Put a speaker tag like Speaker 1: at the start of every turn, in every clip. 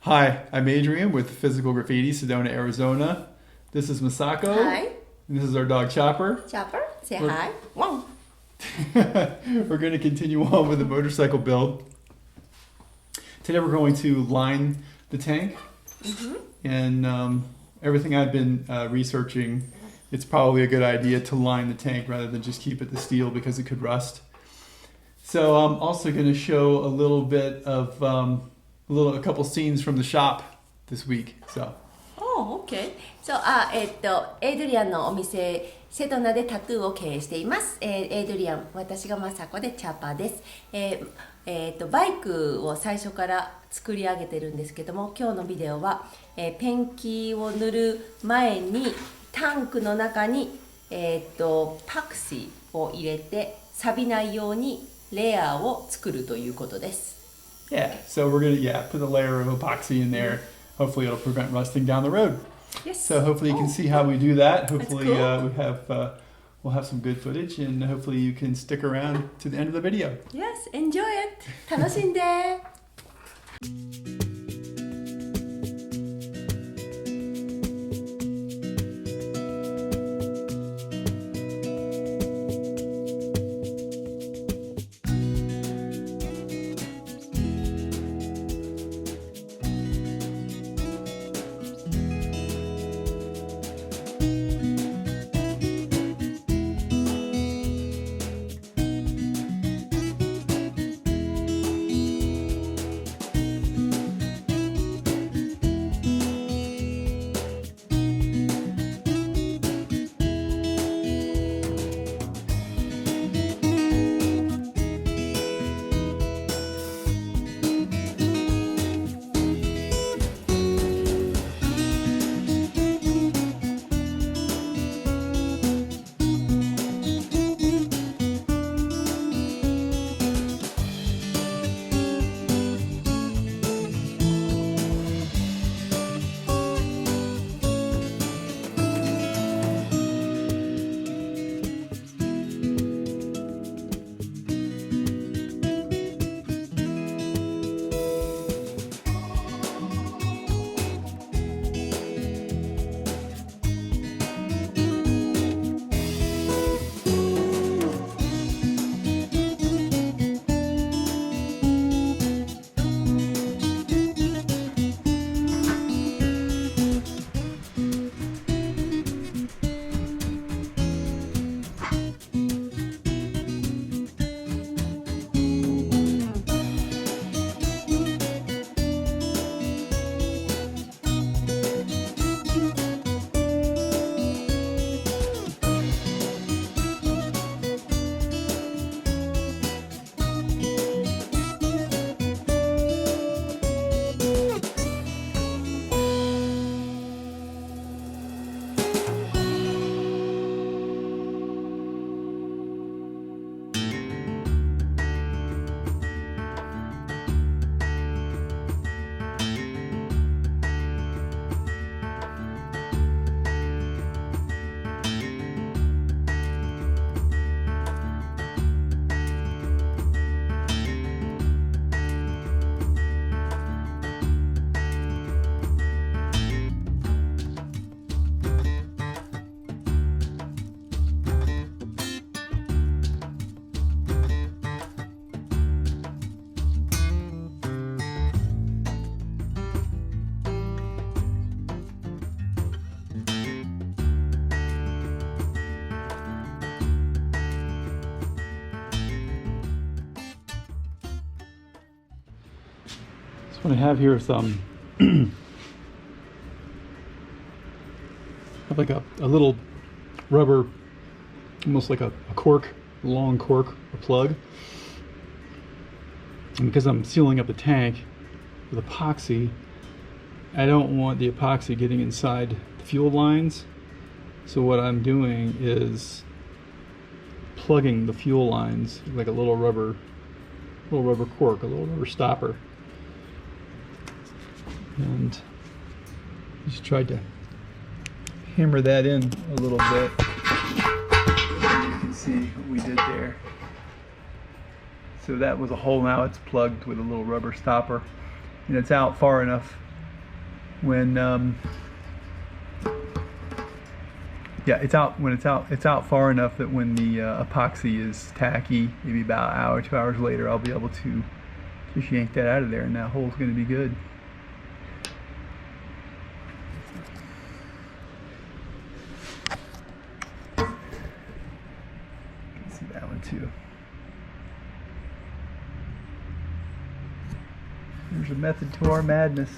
Speaker 1: Hi, I'm Adrian with Physical Graffiti, Sedona, Arizona. This is Masako.
Speaker 2: Hi.
Speaker 1: And this is our dog Chopper.
Speaker 2: Chopper, say hi. Wow.
Speaker 1: We're going to continue on with the motorcycle build. Today we're going to line the tank. And everything I've been researching, it's probably a good idea to line the tank rather than just keep it the steel because it could rust. So I'm also going to show a little bit of a couple scenes from the shop this week. So.
Speaker 2: Oh, okay. So, エイドリアンのお店、セドナでタトゥーを経営しています。エイドリアン、私がマサコでチャッパーです。バイクを最初から作り上げてるんですけども、今日のビデオは、ペンキを塗る前にタンクの中に、パクシーを入れて錆びないようにレイヤーを作るということです。
Speaker 1: Yeah, so we're gonna put a layer of epoxy in there. Hopefully it'll prevent rusting down the road.
Speaker 2: Yes.
Speaker 1: So hopefully you can see how we do that. Hopefully
Speaker 2: cool.
Speaker 1: we'll have some good footage and hopefully you can stick around to the end of the video.
Speaker 2: Yes, enjoy it. 楽しんで。
Speaker 1: So what I have here is have like a little rubber, almost like a cork, a long cork, a plug. And because I'm sealing up the tank with epoxy, I don't want the epoxy getting inside the fuel lines. So what I'm doing is plugging the fuel lines like a little rubber cork, a little rubber stopper. And just tried to hammer that in a little bit. You can see what we did there. So that was a hole. Now it's plugged with a little rubber stopper, and it's out far enough when yeah, it's out when it's out far enough that when the epoxy is tacky, maybe about an hour, 2 hours later, I'll be able to just yank that out of there, and that hole's going to be good. You can see that one too. There's a method to our madness.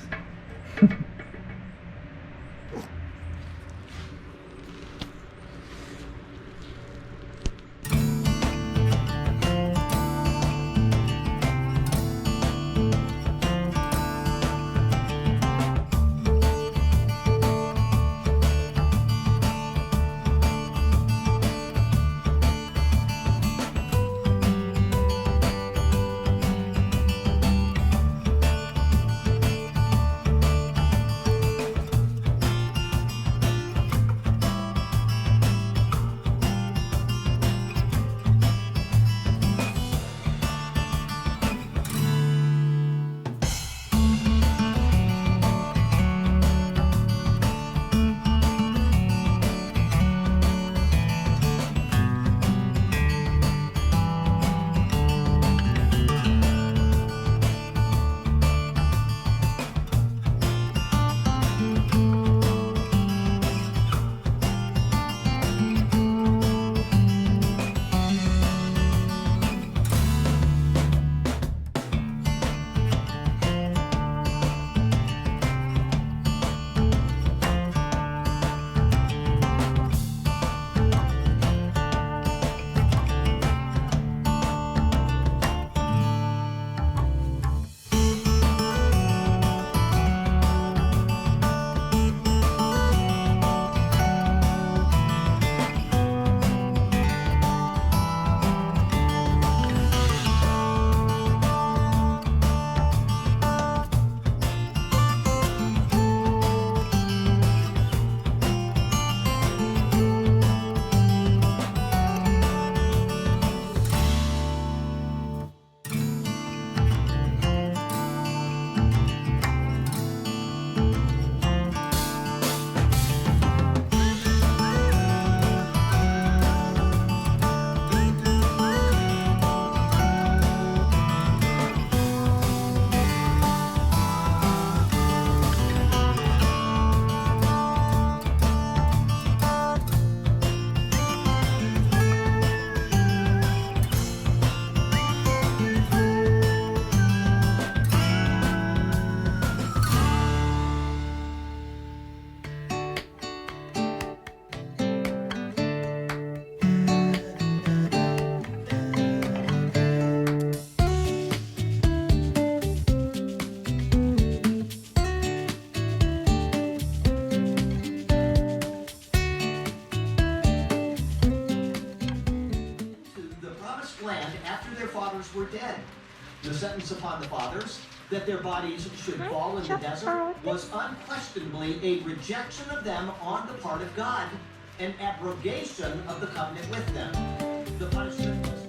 Speaker 3: Were dead. The sentence upon the fathers that their bodies should fall in the desert was unquestionably a rejection of them on the part of God, an abrogation of the covenant with them. The punishment was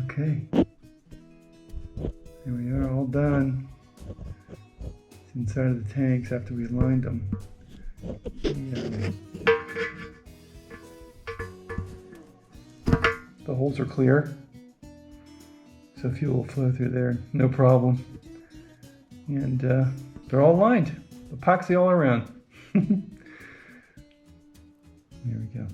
Speaker 1: Okay. Here we are, all done. It's inside of the tanks after we lined them. Yeah. The holes are clear, so fuel will flow through there, no problem. And they're all lined, epoxy all around. There we go.